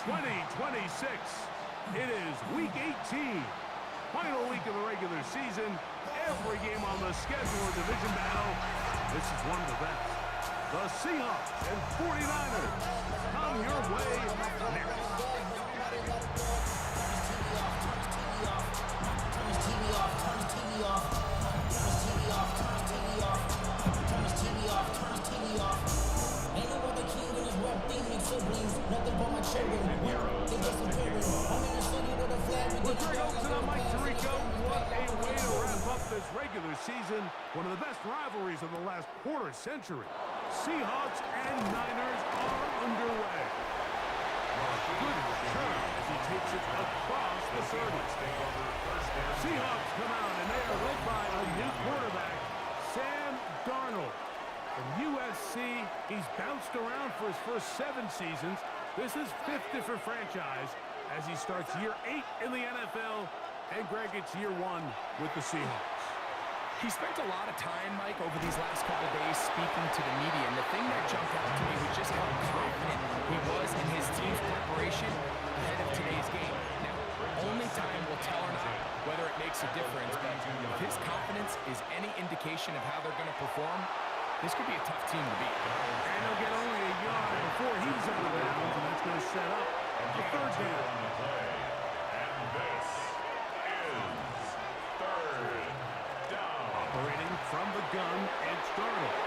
2026. It is Week 18. Final week of the regular season. Every game on the schedule or division battle. This is one of the best. The Seahawks and 49ers come your way next. Ain't no other king in this rap thing, make siblings. Nothing but my children. They disappearing. I'm in the city with a flag. With Greg Olsen, I'm Mike Tirico. What a way to wrap up this regular season. One of the best rivalries of the last quarter century. Seahawks and Niners are underway. Good return as he takes it across the 30. Seahawks come out and they are led by a new quarterback, Sam Darnold. From USC, he's bounced around for his first 7 seasons. This is 5th different franchise as he starts year 8 in the NFL. And Greg, it's year 1 with the Seahawks. He spent a lot of time, Mike, over these last couple of days speaking to the media. And the thing that jumped out to me was just how confident he was in his team's preparation ahead of today's game. Now, only time will tell or not whether it makes a difference. But if his confidence is any indication of how they're going to perform, this could be a tough team to beat. And he'll get only a yard before he's out of bounds, and that's going to set up a 3rd down. And this is 3rd down. Operating from the gun, it's Darnold.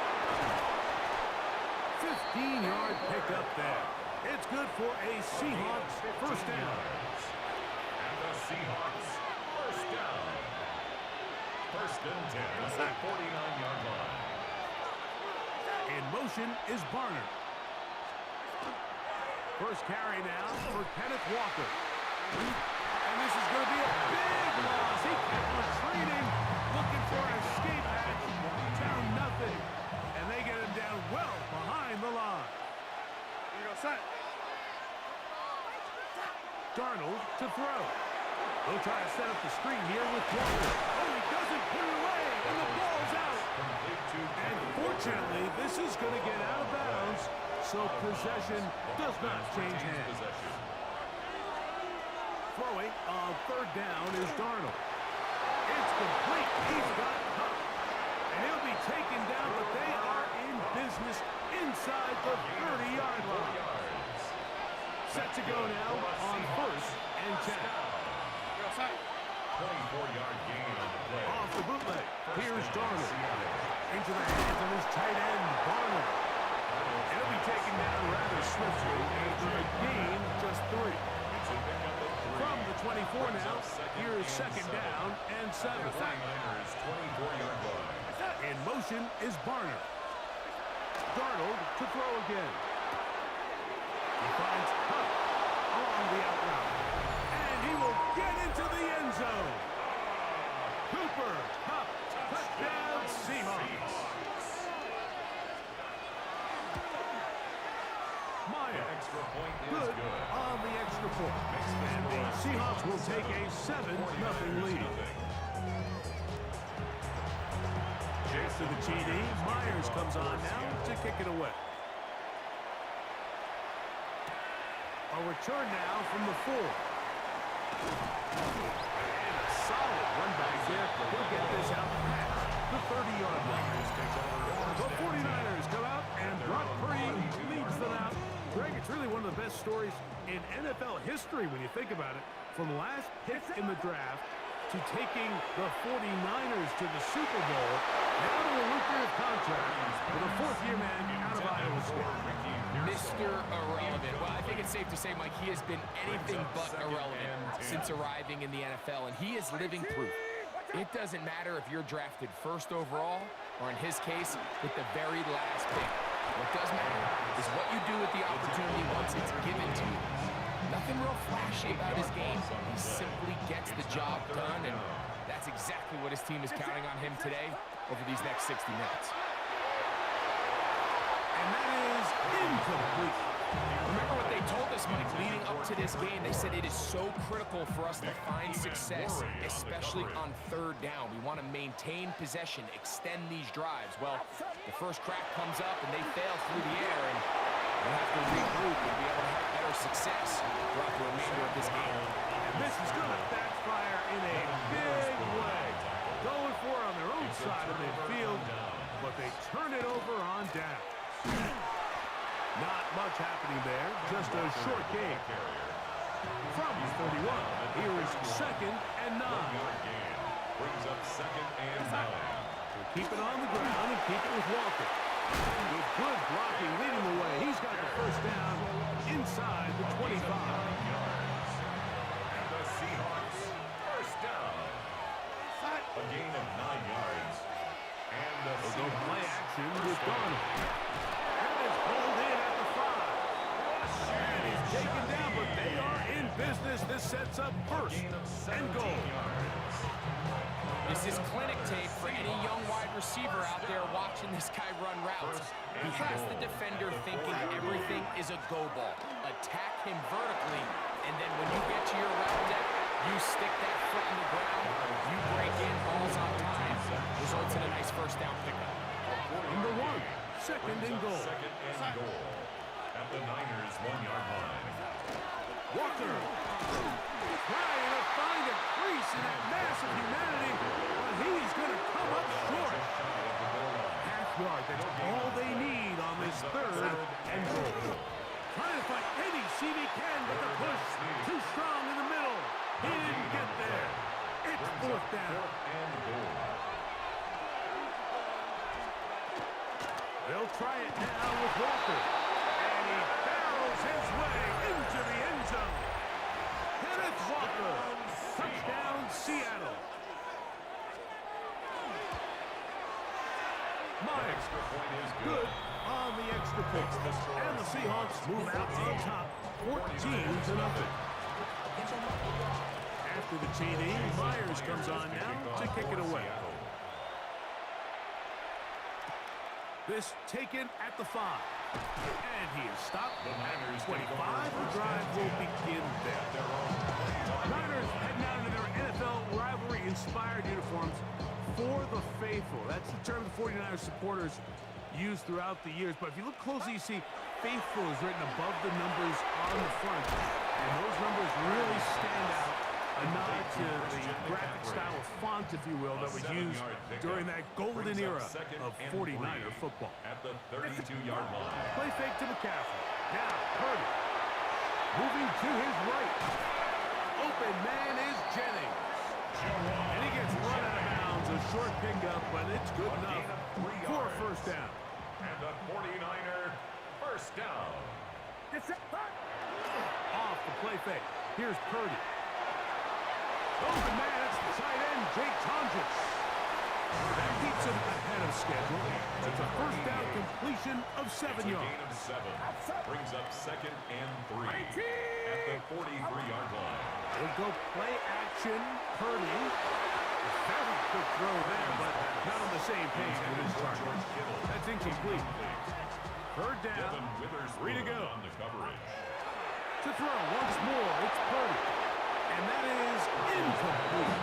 15-yard pickup there. It's good for a Seahawks 1st down. And the Seahawks 1st down. 1st and 10 at the 49-yard line. In motion is Barner. First carry now for Kenneth Walker. And this is going to be a big loss. He kept retreating, looking for an escape hatch. Down nothing. And they get him down well behind the line. Here you go, set. Darnold to throw. They'll try to set up the screen here with Walker. Oh, he doesn't put it away, and the ball's out. And fortunately, this is going to get out of bounds, so possession does not change hands. Throwing on 3rd down is Darnold. It's complete. He's got Huff. And he'll be taken down, but they are in business inside the 30-yard line. Set to go now on 1st and 10. 24-yard gain on the play. Off the bootleg. Here's Darnold. Into the hands of his tight end, Barner. He'll be taken down rather swiftly after a gain just 3. From the 24 now, here's 2nd down and 7. 24-yard line. In motion is Barner. Darnold to throw again. He finds Huff along the out route. And he will get into the end zone. Cooper Huff, touchdown Seahawks. Meyer, good on the extra point. And the Seahawks will take a 7-0 lead. Chase to the TD. Myers comes on now to kick it away. A return now from the 4. And a solid run back there. He'll get this out past the 30-yard line. The 49ers come out, and Brock Purdy leads them out. Greg, it's really one of the best stories in NFL history when you think about it. From last pick in the draft to taking the 49ers to the Super Bowl, now to a lucrative contract with a 4th-year man out of Iowa State. Mr. Irrelevant. Well, I think it's safe to say, Mike, he has been anything but irrelevant since arriving in the NFL, and he is living proof. It doesn't matter if you're drafted 1st overall, or in his case, with the very last pick. What does matter is what you do with the opportunity once it's given to you. Nothing real flashy about his game. He simply gets the job done, and that's exactly what his team is counting on him today over these next 60 minutes. And that is incomplete. Remember what they told us, Mike, leading up to this game. They said it is so critical for us to find success, especially on 3rd down. We want to maintain possession, extend these drives. Well, the first crack comes up, and they fail through the air, and they'll have to regroup and be able to have better success short gain. From 41, here is 2nd and 9. Brings up 2nd and 9. We'll keep it on the ground and keep it with Walker. With good blocking leading the way, he's got the first down inside the 25. And the Seahawks first down. A gain of 9 yards. And the They'll go play Seahawks action with Donald. And it's pulled in at the 5. And he's taken down, but they are in business. This sets up first and goal. This is clinic tape for any young wide receiver out there watching this guy run routes. He has the defender thinking everything is a go ball. Attack him vertically, and then when you get to your route depth, you stick that foot in the ground, you break in, balls on time, results in a nice first down pickup. Number 1, 2nd and goal. 2nd and goal. At the Niners' 1-yard line. Walker trying to find a crease in that massive humanity, but he's going to come up short. Half yard, that's all they need on this 3rd and goal. Trying to find any seam he can, but the push too strong in the middle. He didn't get there. It's 4th down. They'll try it now with Walker. And he barrels his way into the end zone. Kenneth Walker. Touchdown, Seattle. Myers. Good on the extra point. And the Seahawks move out on top, 14-0. After the TD, Myers comes on now to kick it away. This taken at the 5. And he is stopped at 25. The drive will begin there. Niners heading out into their NFL rivalry-inspired uniforms for the faithful. That's the term the 49ers supporters use throughout the years. But if you look closely, you see faithful is written above the numbers on the front. And those numbers really stand out. A nod to the graphic style of font, if you will, that was used during that golden era of 49er football. At the 32-yard line. Play fake to McCaffrey. Now, Purdy. Moving to his right. Open man is Jennings. And he gets run out of bounds. A short pickup, but it's good enough for a first down. And the 49er first down. Off the play fake. Here's Purdy. Open man, it's the tight end, Jake Tondres. That keeps him ahead of schedule. It's a first down completion of 7 yards. Gain of 7. Brings up 2nd and 3. At the 43-yard line. We'll go play action. Purdy. Very quick throw there, but not on the same page with his target. That's incomplete. 3rd down. 3 to go. On the coverage. To throw once more, it's Purdy. And that is incomplete.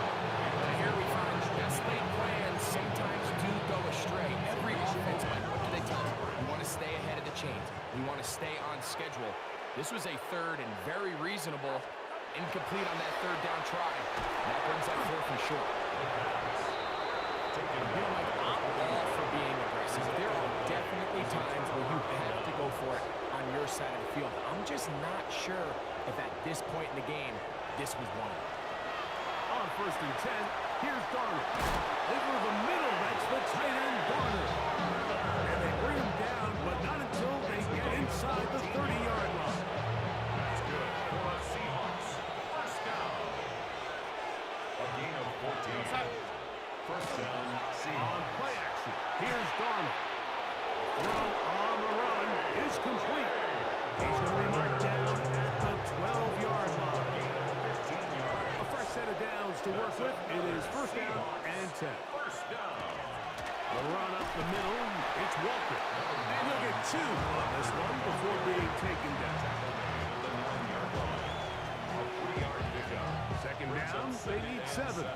Here we find best laid plans sometimes do go astray. Every offense, but what do they tell us? We want to stay ahead of the chains. We want to stay on schedule. This was a 3rd and very reasonable. Incomplete on that 3rd down try. That brings up 4th and short. You know, Mike, I'm all for being aggressive. There are definitely times where you have to go for it on your side of the field. I'm just not sure if at this point in the game, this was one. On 1st and 10, here's Darnold. Over the middle, that's the tight end, Darnold. And they bring him down, but not until they get inside the 30-yard line. That's good for the Seahawks. First down. A gain of 14. First down, Seahawks. On play action, here's Darnold. Throw on the run is complete. He's going to be marked down at the 12-yard line. A fresh set of downs to work with. It is first down and 10. First down. The run up the middle, it's Walker. And he'll get 2 on this one before being taken down. The 9-yard line. A 3-yard pickup. 2nd down, they need 7.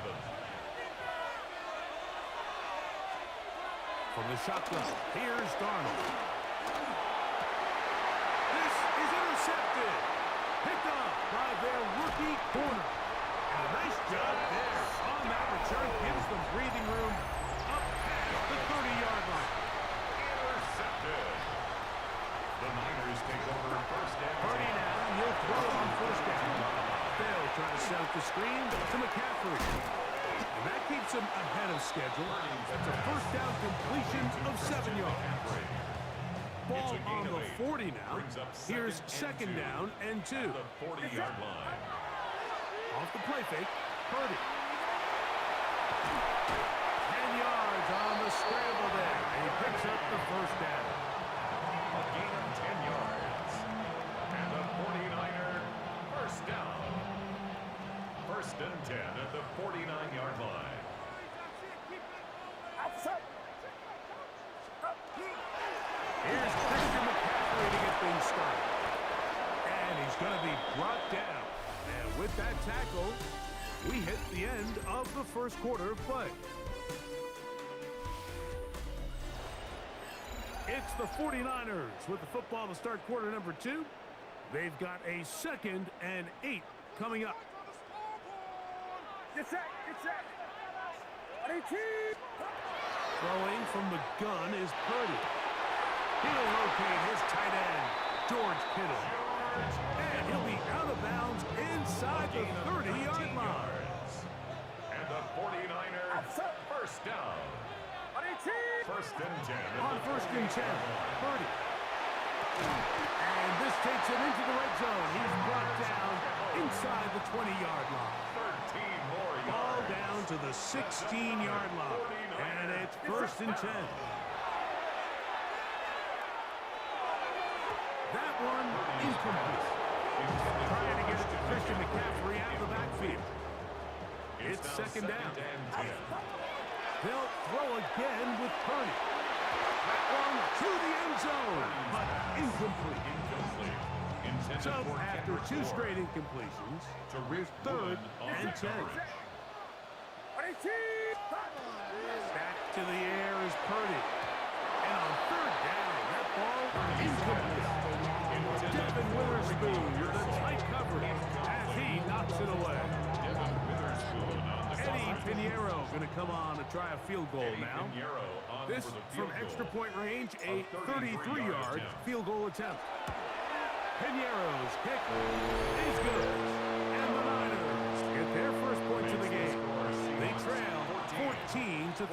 From the shotgun, here's Darnold. This is intercepted. Picked up by their rookie corner. And a nice job there on that return. Gives them breathing room up past the 30-yard line. Intercepted. The Niners take over first down. Purdy now, he'll try to set up the screen to McCaffrey. And that keeps him ahead of schedule. That's a first down completion of 7 yards. Ball on the 40 now. Here's second down and 2. The 40-yard line. Off the play fake, Purdy. 10 yards on the scramble there. And he picks up the first down. A gain of 10 yards. And the 49er first down. First and 10 at the 49-yard line. Here's Christian McCaffrey to get things started. And he's going to be brought down. And with that tackle, we hit the end of the first quarter of play. It's the 49ers with the football to start quarter number 2. They've got a 2nd and 8 coming up. Get set, get set. Throwing from the gun is Purdy. He'll locate his tight end, George Kittle. And he'll be out of bounds inside the 30-yard line. And the 49ers first down. First and 10. On first and 10, Purdy. And this takes him into the red zone. He's brought down inside the 20-yard line. 13 more yards. Ball down to the 16-yard line. And it's first and 10. That one incomplete. Trying to get it to Christian McCaffrey out of the backfield. It's second down. They'll throw again with Purdy. That one to the end zone, but incomplete. So after 2 straight incompletions, here's 3rd and 10. Back to the air is Purdy. And on 3rd down, that ball incomplete. Devin Witherspoon with a tight coverage as he knocks it away. Eddie Pinheiro going to come on to try a field goal now. This from extra point range, a 33-yard field goal attempt. Pinheiro's kick is good. And the Niners get their first points of the game. They trail 14-3.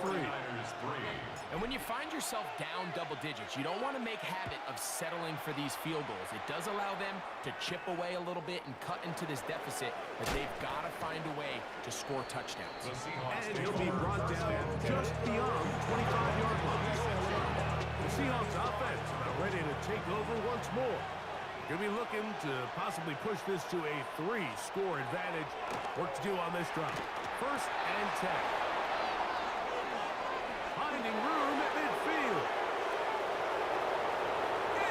And when you find yourself down double digits, you don't want to make habit of settling for these field goals. It does allow them to chip away a little bit and cut into this deficit, but they've got to find a way to score touchdowns. And he'll be brought down just beyond the 25-yard line. The Seahawks offense about ready to take over once more. Going to be looking to possibly push this to a 3-score advantage. Work to do on this drive. First and 10. Finding room at midfield.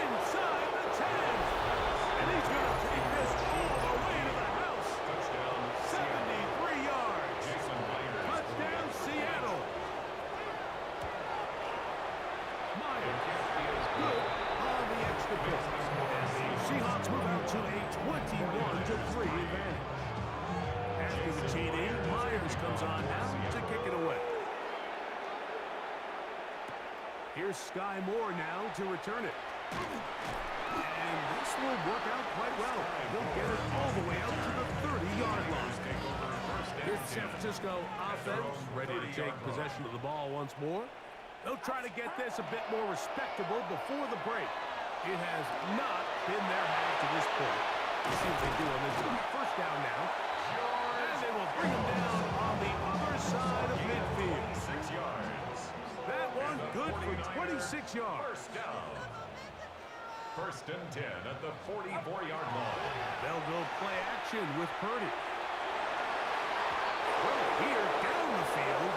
Inside the 10. And he's going to take this all the way to the house. Touchdown, 73 yards. Touchdown, Seattle. Myers is good on the extra point. And the Seahawks move out to a 21-3 advantage. After the TD, Myers comes on now to kick it away. Here's Sky Moore now to return it. And this will work out quite well. They'll get it all the way out to the 30-yard line. Here's the San Francisco offense ready to take possession of the ball once more. They'll try to get this a bit more respectable before the break. It has not been their half to this point. Let's see what they do on this one. First down now. And they will bring him down on the other side of midfield. 6 yards. That one good for 26 yards. First down. First and 10 at the 44-yard line. They'll go play action with Purdy. Well, here down the field.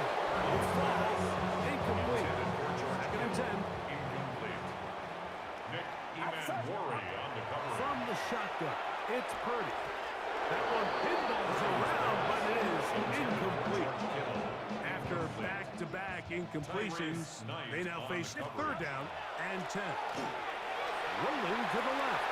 It falls. Incomplete. Second and 10. Incomplete. Nick Emanwari on the cover. From the shotgun, it's Purdy. That one pinballs around, but it is incomplete. After back-to-back incompletions, they now face 3rd down and 10. Rolling to the left.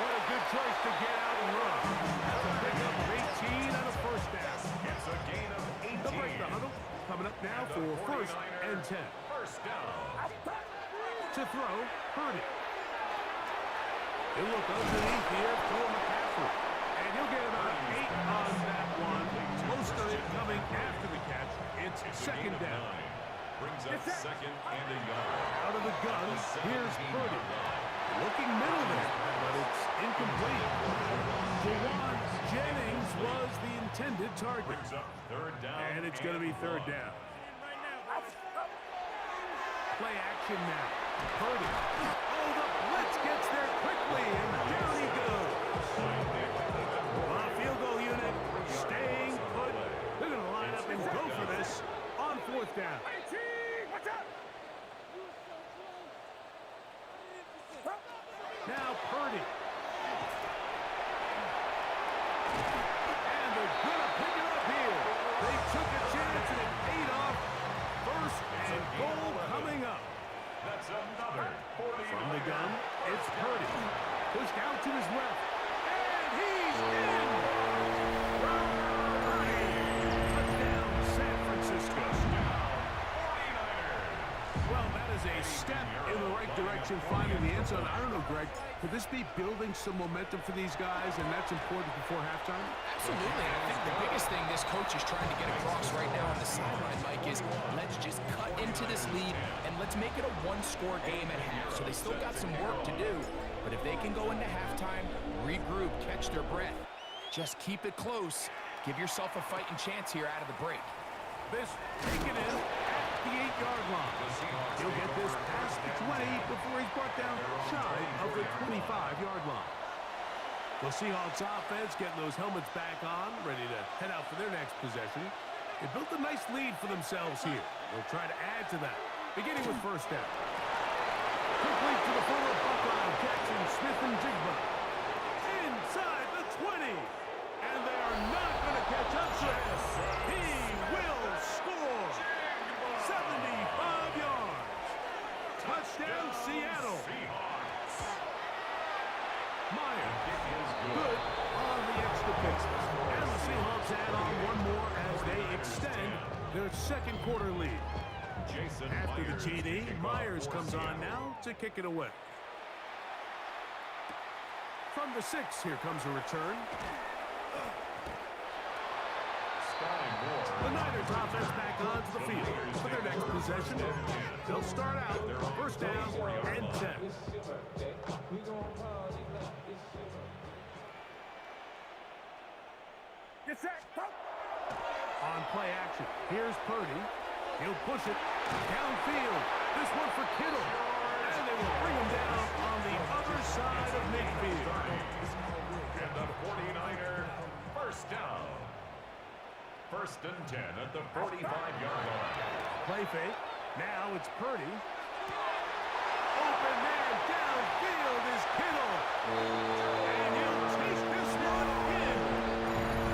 What a good choice to get out and run. That's a pickup of 18 and a first down. It's a gain of 18. They'll break the huddle. Coming up now for 1st and 10. First down. To throw, Purdy. He'll look underneath here for McCaffrey. And he'll get second and a yard. Out of the gun, here's Purdy. Looking middle there, but it's incomplete. Jawan Jennings was the intended target. Brings up third down. And it's going to be third down. Play action now. Purdy. Oh, the blitz gets there quickly, and down he goes. Field goal unit staying put. They're going to line up and go for this on fourth down. Now Purdy. And they're going to pick it up here. They took a chance and it paid off. First and goal coming up. That's another 40. From the gun, it's Purdy. Pushed out to his left. And he's in. Purdy. Touchdown, San Francisco. Well, that is a step in the right direction, finding the end zone. I don't know, Greg, could this be building some momentum for these guys, and that's important before halftime? Absolutely. I think the biggest thing this coach is trying to get across right now on the sideline, Mike, is let's just cut into this lead and let's make it a one-score game at half. So they still got some work to do, but if they can go into halftime, regroup, catch their breath, just keep it close, give yourself a fighting chance here out of the break. This taken in at the 8-yard line. He'll get this past the 20 before he's brought down shy of the 25-yard line. The Seahawks offense getting those helmets back on, ready to head out for their next possession. They built a nice lead for themselves here. They'll try to add to that, beginning with first down. Complete to the former Buckeye, Jackson Smith-Njigba. Inside the 20. And they are not going to catch up to it. He will score. 75 yards. Touchdown, Seattle. Meyer, good on the extra picks. And the Seahawks add on one more as they extend their second quarter lead. After the TD, Myers comes on now to kick it away. From the 6, here comes a return. The Niners offense back onto the field for their next possession. They'll start out first down and 10. On play action, here's Purdy. He'll push it downfield. This one for Kittle. And they will bring him down on the other side of midfield. And the 49er first down. First and 10 at the 45-yard line. Play fake. Now it's Purdy. Open man downfield is Kittle. And he'll take this one in.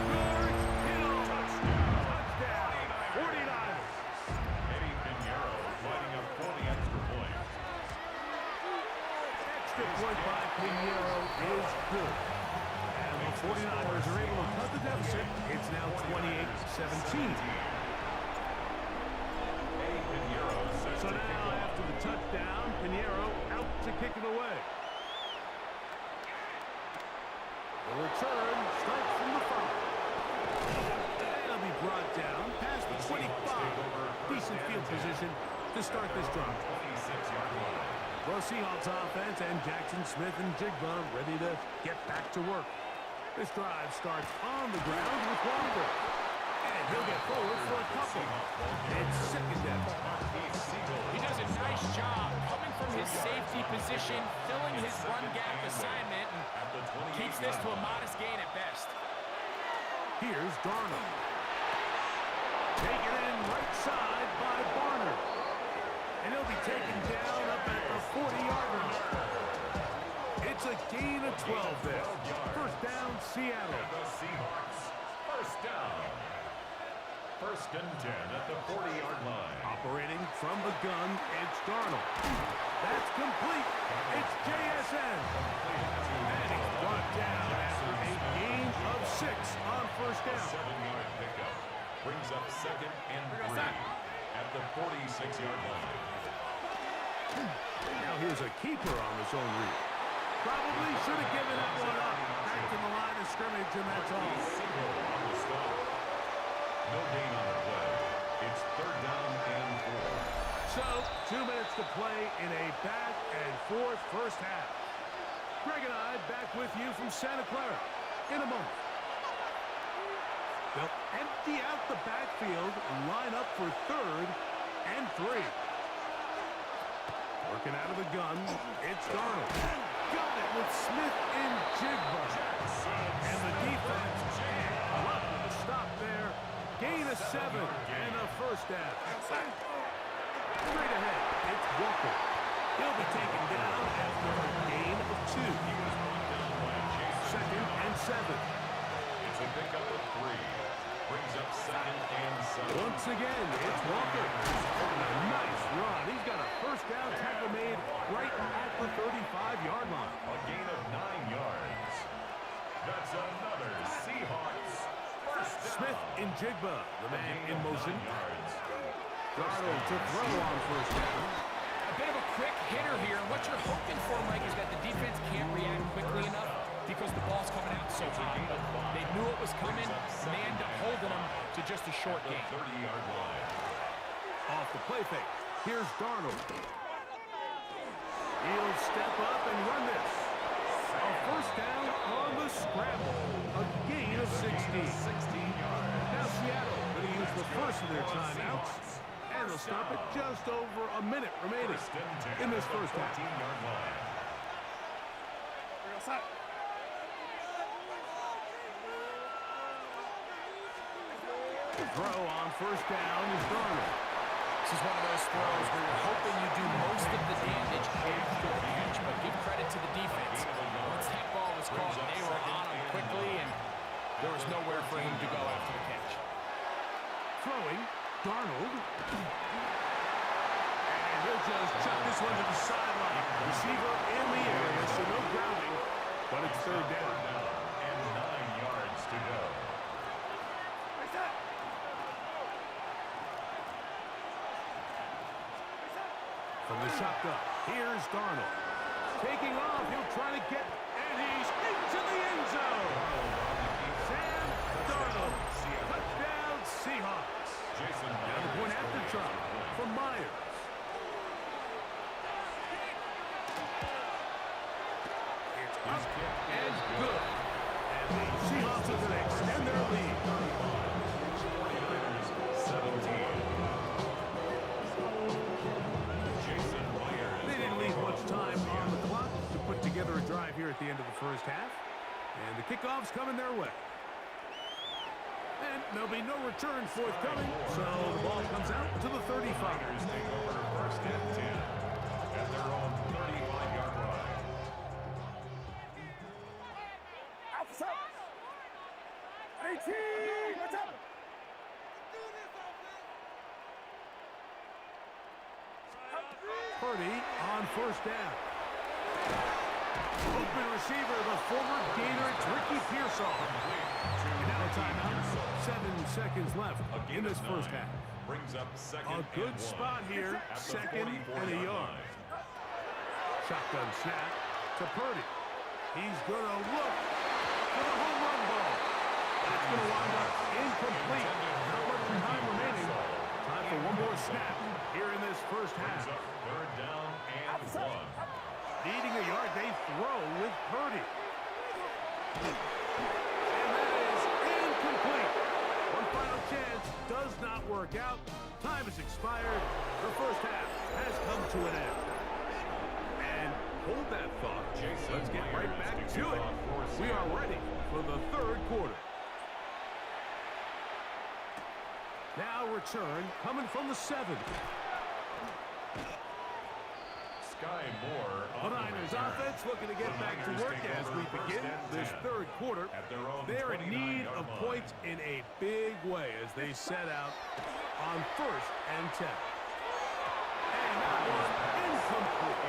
George Kittle. Touchdown. 49ers. Eddie Pinheiro lighting up 40 extra points. Extra point by Pinheiro is good. And the 49ers are able to cut the deficit. It's now 28-17. So now, after the touchdown, Pinheiro out to kick it away. The return starts from the 5. And it'll be brought down past the 25. Decent field position to start this drive. Well, Seahawks offense and Jackson Smith-Njigba ready to get back to work. This drive starts on the ground with Walker. And he'll get forward for a couple. It's second down. He does a nice job coming from his safety position, filling his run gap assignment, and keeps this to a modest gain at best. Here's Darnold. Taken in right side by Barner. And he'll be taken down up at the 40-yard line. It's a gain of 12 there. First down, Seattle. And the Seahawks first down. First and 10 at the 40-yard line. Operating from the gun, it's Darnold. That's complete. It's JSN. And he's brought down after a gain of 6 on first down. 7-yard pickup. Brings up second and 3 at the 46-yard line. Now here's a keeper on the zone read. Probably should have given that one up. Back to the line of scrimmage, and that's all. Single on the stop. No gain on the play. It's third down and 4. So play in a back-and-forth first half. Greg and I back with you from Santa Clara in a moment. They'll empty out the backfield and line up for 3rd and 3. Working out of the gun, it's Darnold. Got it with Smith and Jigba. And the defense can't come up with a stop there. Gain of 7 and a first down. Straight ahead, it's Walker. He'll be taken down after a gain of 2. 2nd and 7. It's a pickup of 3. Brings up 2nd and 7. Once again, it's Walker. A nice run. He's got a first down tackle made right at the 35-yard line. A gain of 9 yards. That's another Seahawks first down. Smith and Jigba, the man in motion. Darnold to throw on first down. A bit of a quick hitter here. What you're hoping for, Mike, is that the defense can't react quickly enough because the ball's coming out so high. They knew it was coming, and they end up holding them to just a short gain. 30-yard line. Off the play fake. Here's Darnold. He'll step up and run this. A first down on the scramble. A gain of 16. Now Seattle going to use the first of their timeouts. And they'll stop it just over a minute remaining in this first half. 14-yard line. The throw on first down is Darnold. This is one of those throws where you're hoping you do most of the damage after the catch, but give credit to the defense. Once that ball was caught, they were on him quickly, and there was nowhere for him to go after the catch. Throwing, Darnold. And he'll just chuck this one to the sideline. Receiver in the area, so no grounding, but it's 3rd down. And 9 yards to go. From the shotgun, here's Darnold. Taking off, he'll try to get, and he's into the end zone. Sam Darnold, touchdown Seahawks. Now the point after try from Myers. It's up and good. And the Seahawks are going to extend their lead. 17. They didn't leave much time on the clock to put together a drive here at the end of the first half. And the kickoff's coming their way. And there'll be no return forthcoming, so the ball comes out to the 35. Niners take over 1st and 10 at their own 35-yard line. Purdy on first down. Open receiver, the former Gator, it's Ricky Pearsall. And now a timeout. 7 seconds left in this first half. Brings up 2nd A good and 1 spot here, at the 2nd and a 44-yard yard. line. Shotgun snap to Purdy. He's going to look for the home run ball. That's going to wind up incomplete. Not much time remaining. Time for one more snap here in this first half. Brings up 3rd down and 1. Needing a yard, they throw with Purdy. And that is incomplete. One final chance does not work out. Time has expired. The first half has come to an end. And hold that thought. Let's get right back to it. We are ready for the 3rd quarter. Now return coming from the 7. Sky Moore. The Niners offense looking to get back to work as we begin this 3rd quarter. They're in need of points in a big way as they set out on 1st and 10. And that was incomplete.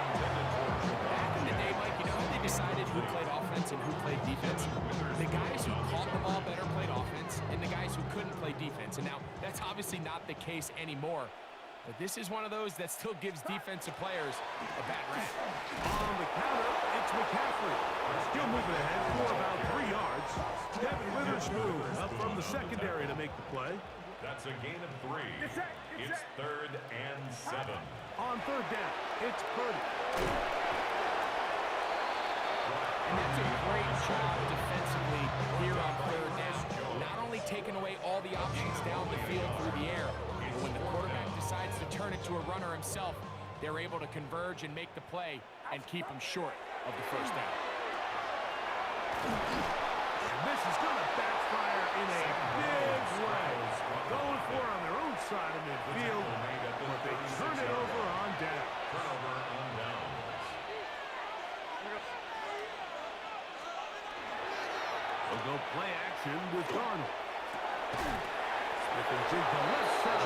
Back in the day, Mike, you know how they decided who played offense and who played defense? The guys who caught the ball better played offense, and the guys who couldn't play defense. And now, that's obviously not the case anymore. But this is one of those that still gives defensive players a bad rap. On the counter, it's McCaffrey. Still moving ahead for about 3 yards. Devin Witherspoon up from the secondary to make the play. That's a gain of 3. It's 3rd and 7. On 3rd down, it's Purdy. And that's a great job defensively here on 3rd down. Not only taking away all the options down the field through the air, but when the quarterback decides to turn it to a runner himself, they're able to converge and make the play and keep him short of the 1st down. And this is going to backfire in a big way. Going for it on their own side of midfield, but they turn it over on down. Turnover on downs. They'll go play action with Darnold. Smith and Jigba left side.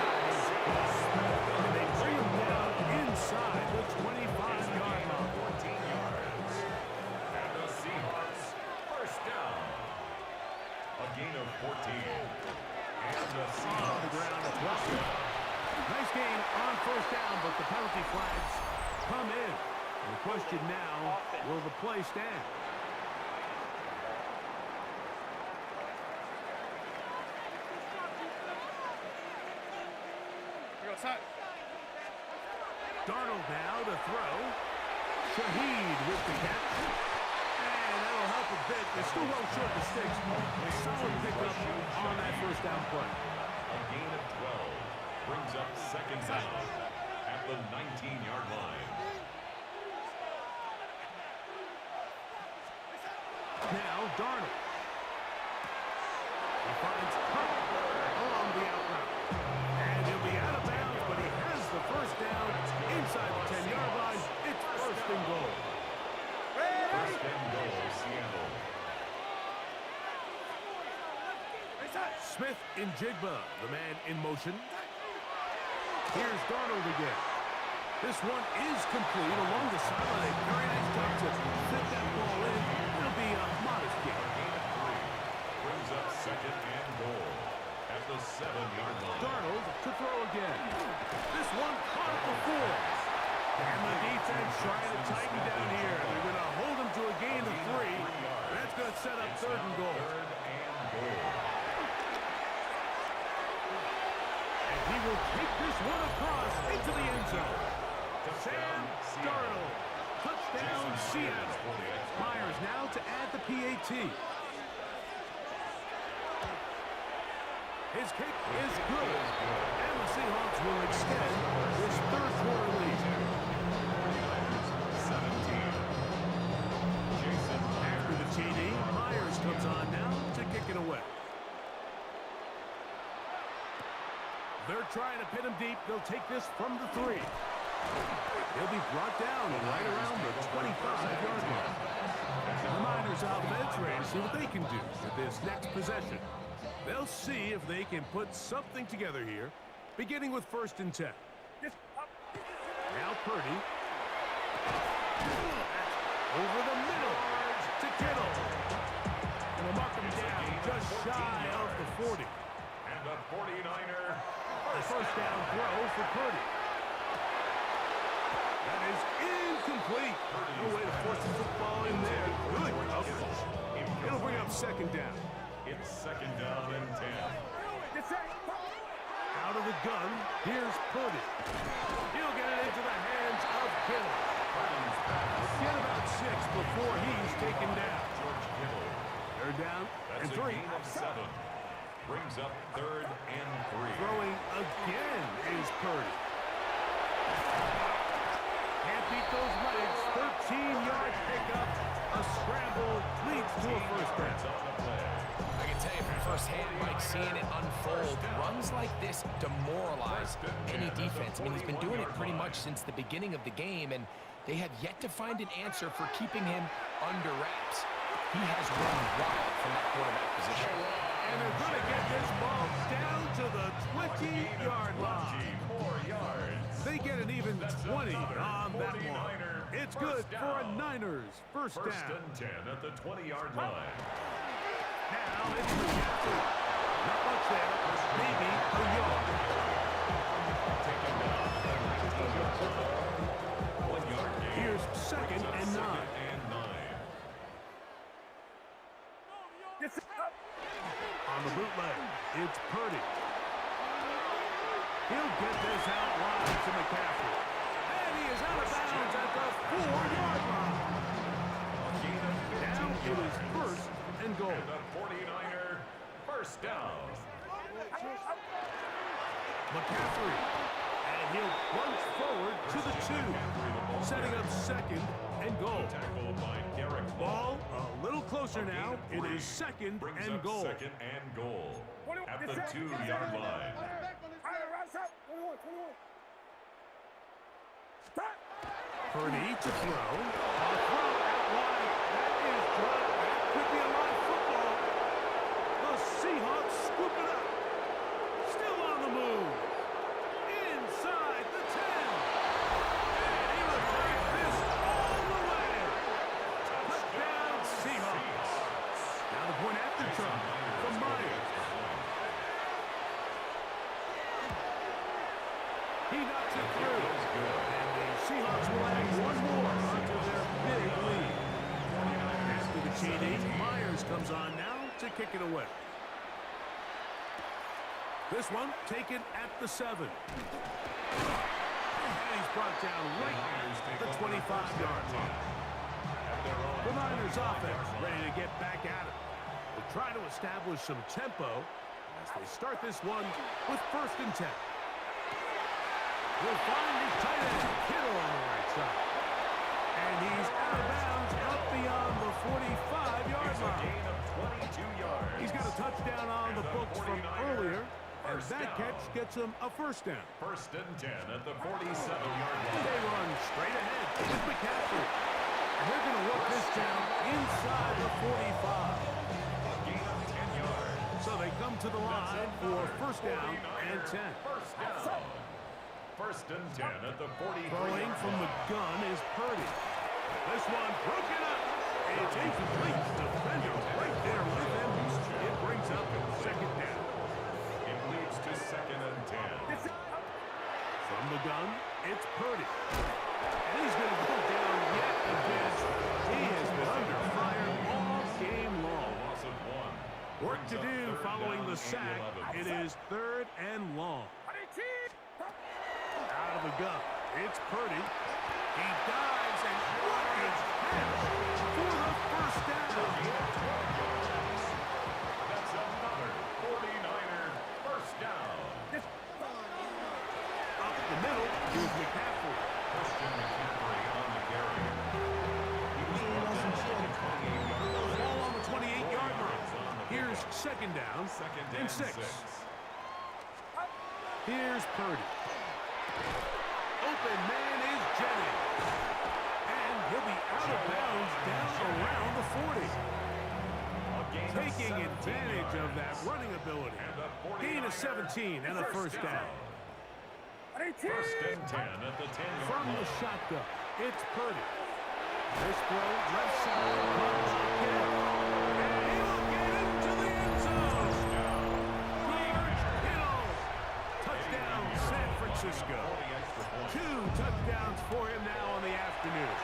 And they bring him down inside the 25-yard line. 14 yards. And the Seahawks, 1st down. A gain of 14. And the On Seahawks the ground at Russell. Nice gain on 1st down, but the penalty flags come in. And the question now, will the play stand? Darnold now to throw. Shaheed with the catch. And that'll help a bit. They're still well short the sticks. A solid pickup on that 1st down play. A gain of 12 brings up 2nd down at the 19-yard line. Now Darnold. He finds Hunt along the out route. And he'll be out of bounds, but he has the 1st down inside the 10-yard line. It's 1st and goal. 1st and goal, Seattle. Smith and Jigba, the man in motion. Here's Darnold again. This one is complete along the sideline. A very nice job to fit that ball in. It'll be a modest gain. Gain of 3 brings up 2nd and goal at the 7-yard line. Darnold to throw again. This one caught at the 4. And the defense trying to tighten down here. They're going to hold him to a gain of 3. That's going to set up 3rd and goal. 3rd and goal. And he will take this one across into the end zone. Sam Darnold. Touchdown, Seattle. Myers now to add the PAT. His kick is good. And the Seahawks will extend this 3rd quarter lead. 17. Jason After the TD, Myers comes on now to kick it away. They're trying to pin him deep. They'll take this from the 3. He'll be brought down right around the 25-yard line. The Niners offense ready to see what they can do with this next possession. They'll see if they can put something together here, beginning with 1st and 10. Now Purdy. Over the middle to Kittle. And they'll mark him down just shy of the 40. and a 49er. A 1st down throw for Purdy. That is incomplete. No way to force the football in there. Good coverage. It'll bring up 2nd down. It's 2nd down and 10. Out of the gun, here's Purdy. He'll get it into the hands of Kittle. Get about 6 before he's taken down. George Kittle. 3rd down and That's a 3. gain of 7. Brings up 3rd and 3. Throwing again is Purdy. Can't beat those legs. 13-yard pickup. A scramble leads to a 1st down. On the play. I can tell you from firsthand, Mike, seeing it unfold, runs like this demoralize any defense. I mean, he's been doing it pretty much since the beginning of the game, and they have yet to find an answer for keeping him under wraps. He has run wild from that quarterback position. And they're going to get this ball down to the 20-yard line. 4 yards. They get an even 20 on that one. It's good for a Niners 1st First down. and 10 at the 20-yard line. Now it's projected. Not much there. Maybe a yard. Taken down. 1-yard gain. Here's 2nd and 9. And 9. On the bootleg, it's Purdy. He'll get this out wide to McCaffrey. And he is out of bounds at the 4-yard line. Now it is first and goal. And the 49er, first down. McCaffrey. And he'll plunge forward to the 2. Setting up second and goal. Tackled by Garrett. Ball a little closer now. It is second Brings and up goal. second and goal at the 2-yard line. Purdy to throw. A throw out wide. That is dropped. That could be a live football. The Seahawks scoop it up. Still on the move. Inside the 10. And he will take this all the way. Touchdown Seahawks. Now the point after try from Myers. He knocks it through. And the Seahawks will add one more onto their big lead. After the TD, Myers comes on now to kick it away. This one taken at the 7. And he's brought down right at the 25-yard line. The Niners offense ready to get back at it. They'll try to establish some tempo as they start this one with first and 10. We'll find his tight end, Kittle, on the right side. And he's out of bounds up beyond the 45-yard line. Gain of 22 yards. He's got a touchdown on the books from earlier, and that catch gets him a first down. First and 10 at the 47-yard line. They run straight ahead with McCaffrey. And they're going to work this down inside the 45. Gain of 10 yards. So they come to the line for first down and 10. First down. First and 10 at the 43. Throwing from the gun is Purdy. This one broken up. It's incomplete. Defender right there with him. It brings up second down. It leads to second and 10. From the gun, it's Purdy. And he's going to go down yet again. He has been under fire all game long. Loss of 1. Work to do following the sack. It is third and long. Out of the gun, it's Purdy. He dives and what is that for the first down? That's another 49er first down. Up the middle is McCaffrey. Christian McCaffrey on the carry. He was Ball on the 28-yard line. Here's second down second and 6. Here's Purdy. Open man is Jennings. And he'll be out of bounds down around the 40. Taking advantage of that running ability. Gain of 17 and a first down. First and 10 at the 10-yard From line. the shotgun, it's Purdy. This throw left side comes again. And he'll get into the end zone. George Kittle. Touchdown, San Francisco. 2 touchdowns for him now on the afternoon.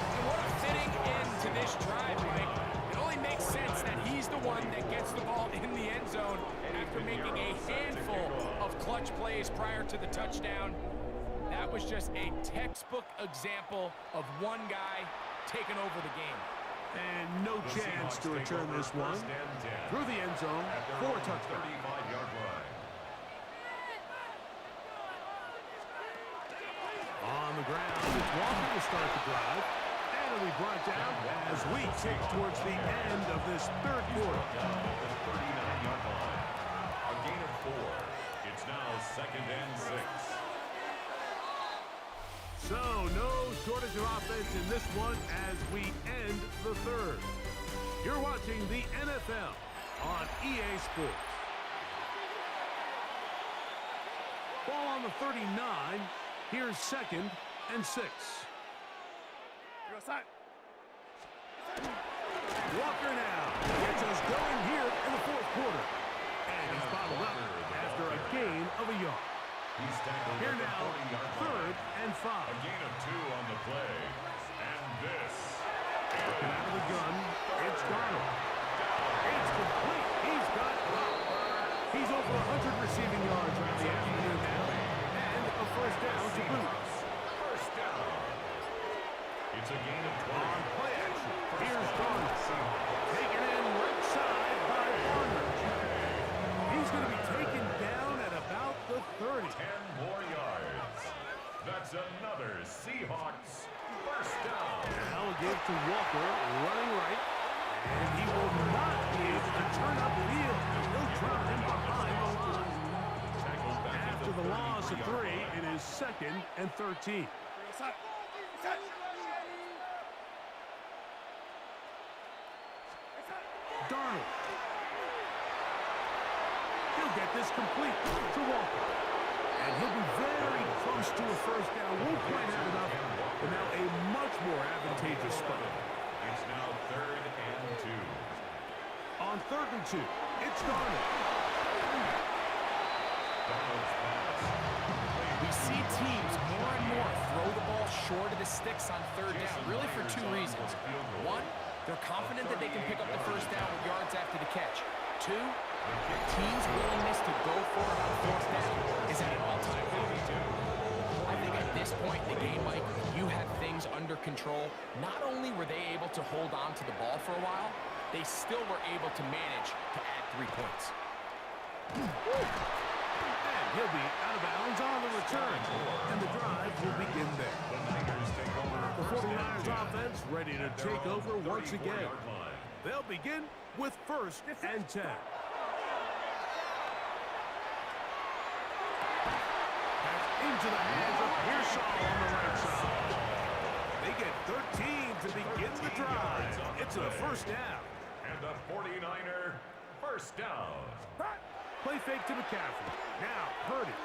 And what a fitting end to this drive, Mike. It only makes sense that he's the one that gets the ball in the end zone after making a handful of clutch plays prior to the touchdown. That was just a textbook example of one guy taking over the game. And no chance to return this one. Through the end zone, 4 touchdowns. 35-yard line. On the ground, it's Walker to start the drive. And it'll be brought down as we tick towards the end of this third quarter. Down at the 39-yard line. A gain of 4. It's now second and 6. So, no shortage of offense in this one as we end the third. You're watching the NFL on EA Sports. Ball on the 39. Here's second and 6. Walker now gets us going here in the fourth quarter. And he's bottled up after a gain of a yard. He's tackled Here at the now, 40-yard line. third and 5. A gain of 2 on the play. And this Working out of the gun, it's Donald. It's complete. He's got He's over 100 receiving to Walker, running right. And he will not be able to turn up field. He'll drop him behind the line. After the loss of 3, it is 2nd and 13. Darnold. He'll get this complete to Walker. And he'll be very close to a first down. Won't quite have enough, but now a much more advantageous spot. It's now 3rd and 2. On 3rd and 2, it's Darnold. We see teams more and more throw the ball short of the sticks on 3rd down, really for 2 reasons. 1, they're confident that they can pick up the first down with yards after the catch. 2, teams' willingness to go for it on 4th down is at an all-time high. I think at this point in the game, Mike, you have things under control. Not only were they able to hold on to the ball for a while, they still were able to manage to add 3 points. And he'll be out of bounds on the return. And the drive will begin there. The 49ers offense ready to take over once again. They'll begin with 1st and 10. Into the hands of Pearsall on the right side. They get 13 to begin the drive. It's a first down. And the 49er first down. Play fake to McCaffrey. Now, Purdy.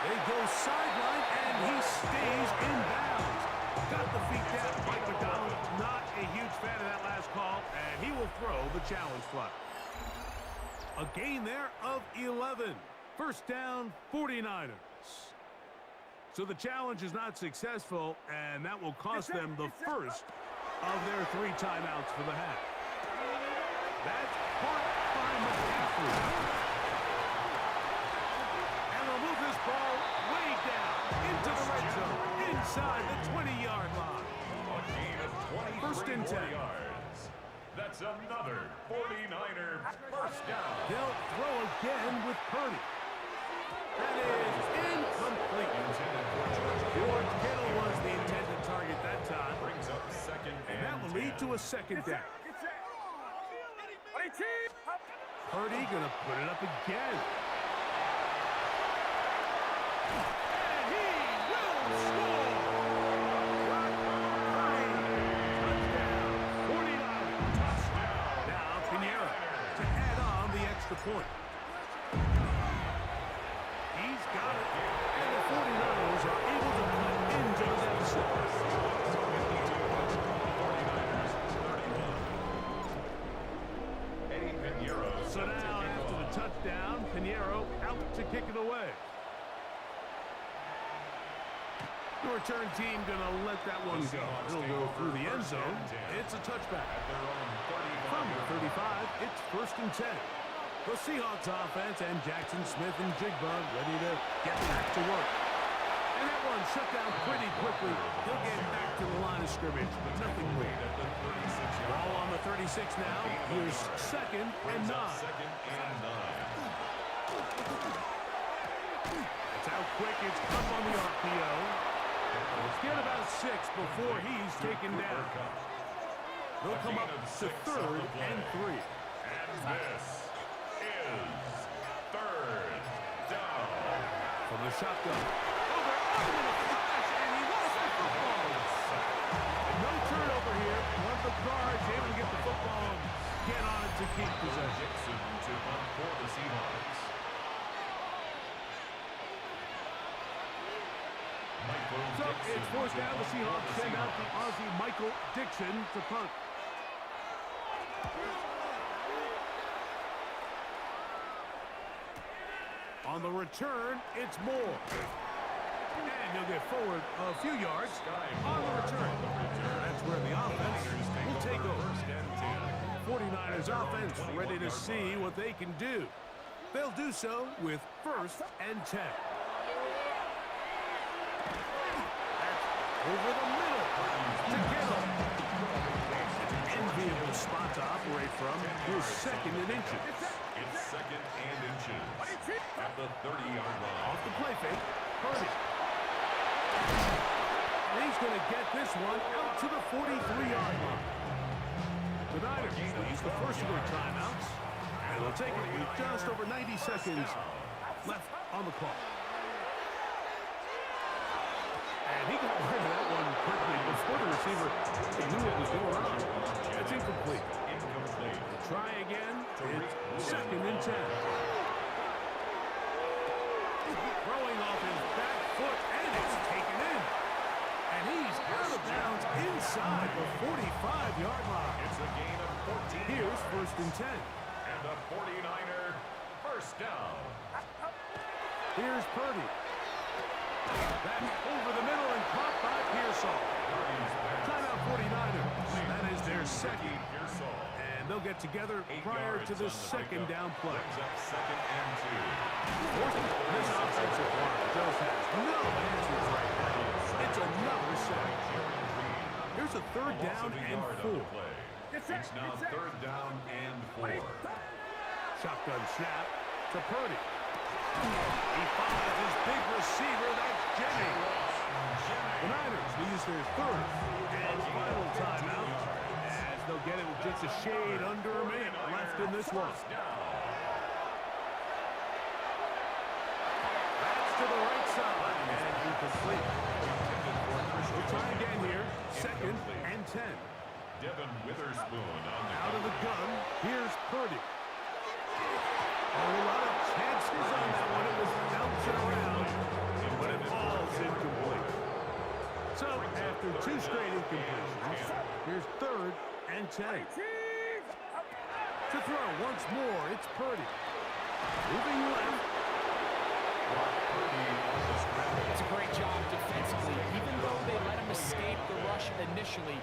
They go sideline, and he stays in bounds. Got the feet down. Mike McDonald, not a huge fan of that last call, and he will throw the challenge flag. A gain there of 11. First down, 49ers. So the challenge is not successful, and that will cost them the first of their 3 timeouts for the half. That's caught by McCaffrey. And they'll move this ball way down into the red zone, inside the 20-yard line. A gain of 1st and 10. yards. That's another 49er first down. They'll throw again with Purdy. That is incomplete. George Kittle was the intended target that time. Brings up 2nd And that will lead to a 2nd down. Purdy gonna put it up again. And he will score! Touchdown, 49. Now Pinheiro to add on the extra point. He's got it. And the 49ers are able to cut into the deficit. So now, after the touchdown, Pinheiro out to kick it away. The return team going to let that one go. It'll go through the end zone. It's a touchback. From the 35, it's 1st and 10. The Seahawks offense and Jackson Smith and Jigba ready to get back to work. And that one shut down pretty quickly. He'll get back to the line of scrimmage. Nothing more. Ball on the 36 now. Here's 2nd and 9. That's how quick it's come on the RPO. Let's get about 6 before he's taken down. They'll come up to 3rd and 3. And this is 3rd down. From the shotgun. Over in a flash, and he lost the football. No turnover here. One the guards able to get the football and get on it to keep possession. Dixon to punt for the Seahawks. So it's 4th down. The Seahawks send out the Aussie Michael Dixon to punt. On the return, it's Moore. And he'll get forward a few yards on the return. That's where the offense will take over. 49ers offense ready to see what they can do. They'll do so with 1st and 10. Over the middle to Kittle. Enviable spot to operate from. His 2nd and inches. It's 2nd and inches at the 30-yard line. Off the play fake, Purdy. And he's going to get this one out to the 43-yard line. The Niners will use the first of their timeouts. And they'll take it with just over 90 seconds left on the clock. And he got rid of that one quickly before the receiver knew what was going on. That's incomplete. Try again. It's 2nd and 10. Throwing off his back foot, and it's taken in. And he's out of bounds inside the 45-yard line. It's a gain of 14. Here's 1st and 10. And the 49er first down. Here's Purdy. That's over the middle and caught by Pearsall. Timeout 49ers. That is their second. And they'll get together prior to the 2nd down play. Second and 2. This offensive line just has no answers right now. It's another sack. Here's a 3rd down and 4. It's now 3rd down and 4. Shotgun snap to Purdy. He finds his big receiver, that's Jennings. The Niners will use their 3rd and final timeout as they'll get it with just a shade under a minute left in this one. That's to the right side and incomplete. We'll try again here. 2nd and 10. Devin Witherspoon on the Out of the gun, here's Purdy. A lot of chances on that one. It was bouncing around, but it falls incomplete. So, after 2 straight incompletions, here's 3rd and 10. To throw once more, it's Purdy. Moving left. It's a great job defensively. Even though they let him escape the rush initially,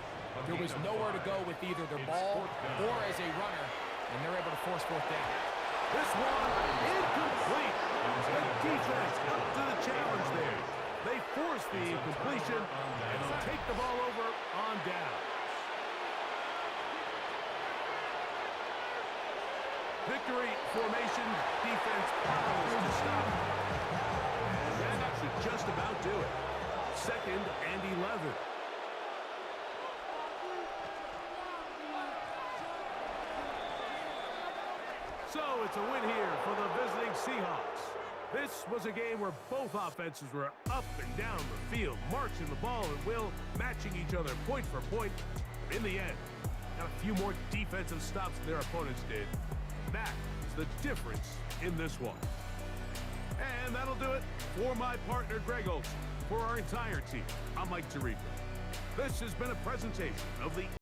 there was nowhere to go with either the ball or as a runner, and they're able to force 4th down. This one incomplete. The defense up to the challenge there. They force the incompletion, and they'll take the ball over on down. Victory formation, defense powerless to stop. And that should just about do it. 2nd and 11. So it's a win here for the visiting Seahawks. This was a game where both offenses were up and down the field, marching the ball at will, matching each other point for point. But in the end, got a few more defensive stops than their opponents did. That is the difference in this one. And that'll do it for my partner, Greg Olson. For our entire team, I'm Mike Tirico. This has been a presentation of the